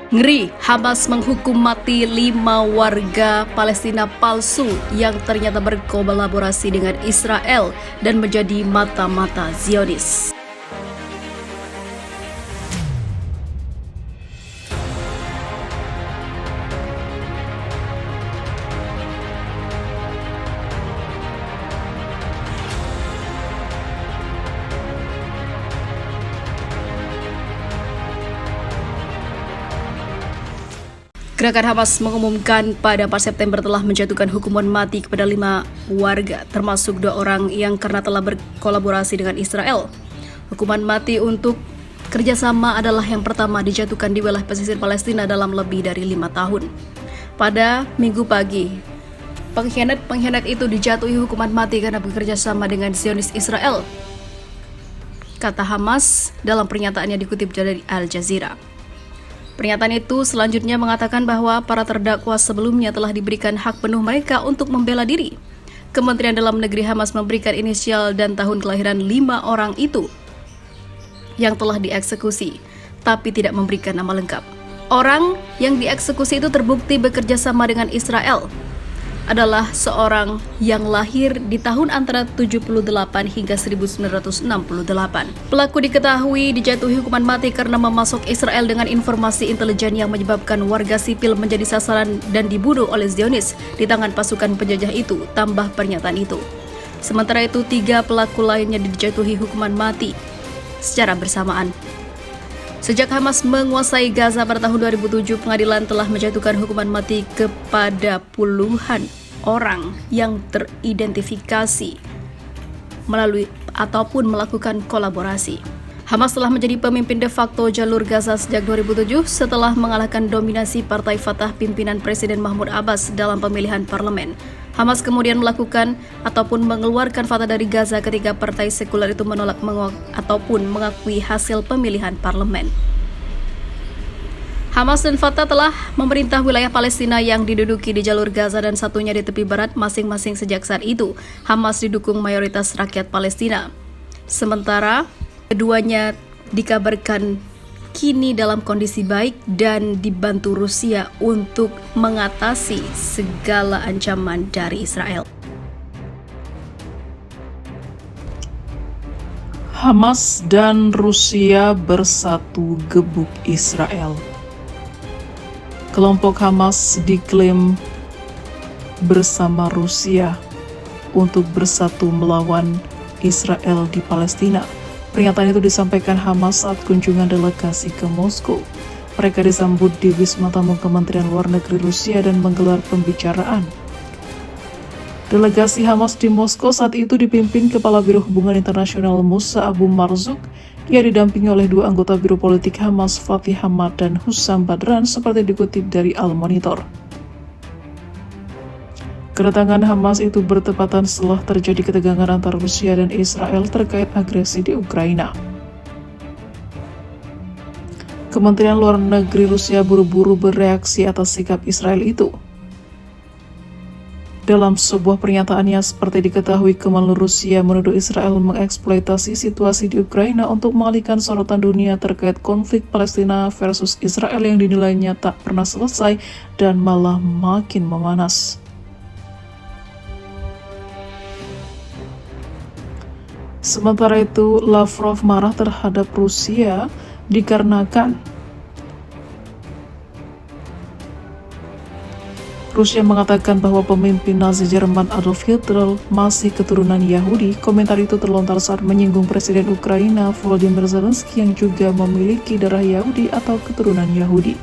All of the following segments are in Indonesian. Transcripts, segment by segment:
Ngeri, Hamas menghukum mati 5 warga Palestina palsu yang ternyata berkolaborasi dengan Israel dan menjadi mata-mata Zionis. Gerakan Hamas mengumumkan pada 4 September telah menjatuhkan hukuman mati kepada 5 warga, termasuk 2 orang yang karena telah berkolaborasi dengan Israel. Hukuman mati untuk kerjasama adalah yang pertama dijatuhkan di wilayah pesisir Palestina dalam lebih dari 5 tahun. Pada Minggu pagi, pengkhianat itu dijatuhi hukuman mati karena bekerjasama dengan Zionis Israel, kata Hamas dalam pernyataannya dikutip dari Al Jazeera. Pernyataan itu selanjutnya mengatakan bahwa para terdakwa sebelumnya telah diberikan hak penuh mereka untuk membela diri. Kementerian Dalam Negeri Hamas memberikan inisial dan tahun kelahiran 5 orang itu yang telah dieksekusi, tapi tidak memberikan nama lengkap. Orang yang dieksekusi itu terbukti bekerja sama dengan Israel adalah seorang yang lahir di tahun antara 78 hingga 1968. Pelaku diketahui dijatuhi hukuman mati karena memasok Israel dengan informasi intelijen yang menyebabkan warga sipil menjadi sasaran dan dibunuh oleh Zionis di tangan pasukan penjajah itu, tambah pernyataan itu. Sementara itu, 3 pelaku lainnya dijatuhi hukuman mati secara bersamaan. Sejak Hamas menguasai Gaza pada tahun 2007, pengadilan telah menjatuhkan hukuman mati kepada puluhan orang yang teridentifikasi melalui ataupun melakukan kolaborasi. Hamas telah menjadi pemimpin de facto jalur Gaza sejak 2007 setelah mengalahkan dominasi Partai Fatah pimpinan Presiden Mahmud Abbas dalam pemilihan parlemen. Hamas kemudian melakukan ataupun mengeluarkan Fatah dari Gaza ketika partai sekuler itu menolak ataupun mengakui hasil pemilihan parlemen. Hamas dan Fatah telah memerintah wilayah Palestina yang diduduki di jalur Gaza dan satunya di tepi barat masing-masing sejak saat itu. Hamas didukung mayoritas rakyat Palestina. Sementara keduanya dikabarkan kini dalam kondisi baik dan dibantu Rusia untuk mengatasi segala ancaman dari Israel. Hamas dan Rusia bersatu gebuk Israel. Kelompok Hamas diklaim bersama Rusia untuk bersatu melawan Israel di Palestina. Pernyataan itu disampaikan Hamas saat kunjungan delegasi ke Moskow. Mereka disambut di Wisma Tamu Kementerian Luar Negeri Rusia dan menggelar pembicaraan. Delegasi Hamas di Moskow saat itu dipimpin Kepala Biro Hubungan Internasional Musa Abu Marzouk. Ia didampingi oleh 2 anggota Biro Politik Hamas, Fatih Hamad dan Hussam Badran, seperti dikutip dari Al Monitor. Kedatangan Hamas itu bertepatan setelah terjadi ketegangan antara Rusia dan Israel terkait agresi di Ukraina. Kementerian Luar Negeri Rusia buru-buru bereaksi atas sikap Israel itu. Dalam sebuah pernyataannya, seperti diketahui, Kemenlu Rusia menuduh Israel mengeksploitasi situasi di Ukraina untuk mengalihkan sorotan dunia terkait konflik Palestina versus Israel yang dinilainya tak pernah selesai dan malah makin memanas. Sementara itu, Lavrov marah terhadap Rusia dikarenakan Rusia mengatakan bahwa pemimpin Nazi Jerman Adolf Hitler masih keturunan Yahudi. Komentar itu terlontar saat menyinggung Presiden Ukraina Volodymyr Zelensky yang juga memiliki darah Yahudi atau keturunan Yahudi.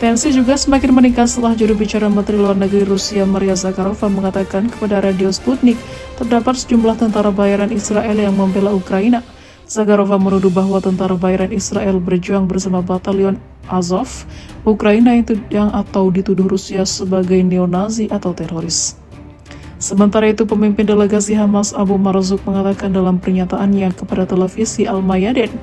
Tensi juga semakin meningkat setelah juru bicara Menteri Luar Negeri Rusia Maria Zakharova mengatakan kepada Radio Sputnik terdapat sejumlah tentara bayaran Israel yang membela Ukraina. Zakharova menuduh bahwa tentara bayaran Israel berjuang bersama batalion Azov Ukraina yang atau dituduh Rusia sebagai neonazi atau teroris. Sementara itu, pemimpin delegasi Hamas Abu Marzouk mengatakan dalam pernyataannya kepada televisi Al Mayadin,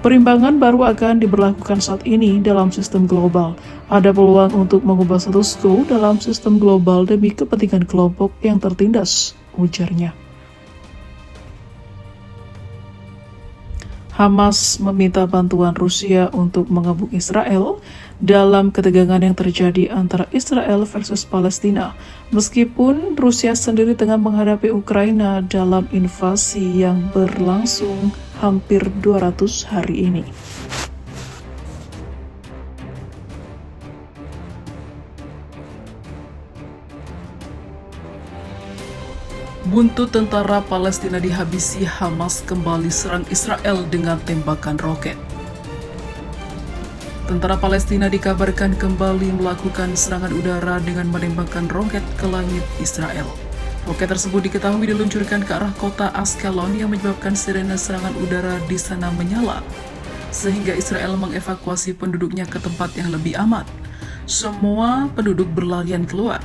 perimbangan baru akan diberlakukan saat ini dalam sistem global. Ada peluang untuk mengubah status quo dalam sistem global demi kepentingan kelompok yang tertindas, ujarnya. Hamas meminta bantuan Rusia untuk mengebuk Israel dalam ketegangan yang terjadi antara Israel versus Palestina. Meskipun Rusia sendiri tengah menghadapi Ukraina dalam invasi yang berlangsung hampir 200 hari ini. Buntut tentara Palestina dihabisi, Hamas kembali serang Israel dengan tembakan roket. Tentara Palestina dikabarkan kembali melakukan serangan udara dengan menembakkan roket ke langit Israel. Roket tersebut diketahui diluncurkan ke arah kota Askelon yang menyebabkan sirene serangan udara di sana menyala, sehingga Israel mengevakuasi penduduknya ke tempat yang lebih aman. Semua penduduk berlarian keluar.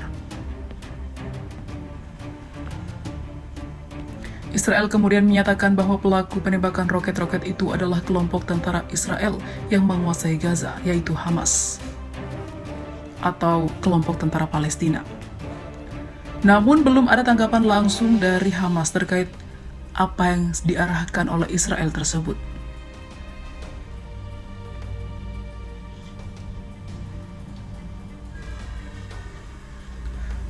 Israel kemudian menyatakan bahwa pelaku penembakan roket-roket itu adalah kelompok tentara Israel yang menguasai Gaza, yaitu Hamas, atau kelompok tentara Palestina. Namun belum ada tanggapan langsung dari Hamas terkait apa yang diarahkan oleh Israel tersebut.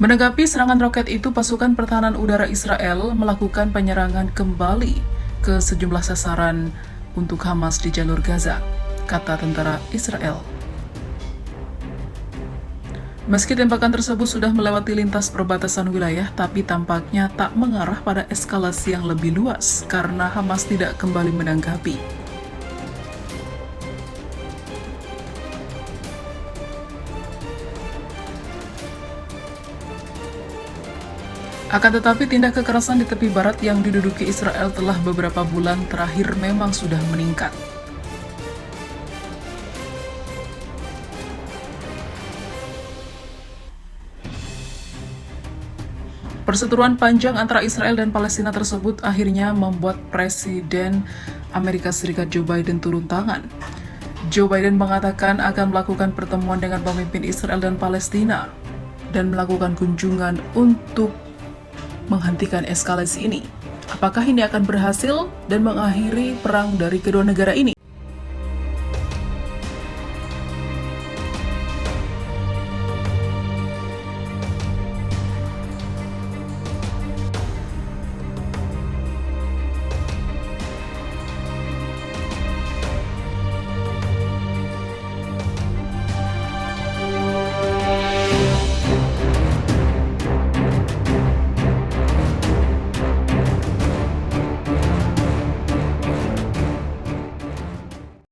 Menanggapi serangan roket itu, pasukan pertahanan udara Israel melakukan penyerangan kembali ke sejumlah sasaran untuk Hamas di jalur Gaza, kata tentara Israel. Meski tembakan tersebut sudah melewati lintas perbatasan wilayah, tapi tampaknya tak mengarah pada eskalasi yang lebih luas karena Hamas tidak kembali menanggapi. Akan tetapi tindak kekerasan di tepi barat yang diduduki Israel telah beberapa bulan terakhir memang sudah meningkat. Perseteruan panjang antara Israel dan Palestina tersebut akhirnya membuat Presiden Amerika Serikat Joe Biden turun tangan. Joe Biden mengatakan akan melakukan pertemuan dengan pemimpin Israel dan Palestina dan melakukan kunjungan untuk menghentikan eskalasi ini. Apakah ini akan berhasil dan mengakhiri perang dari kedua negara ini?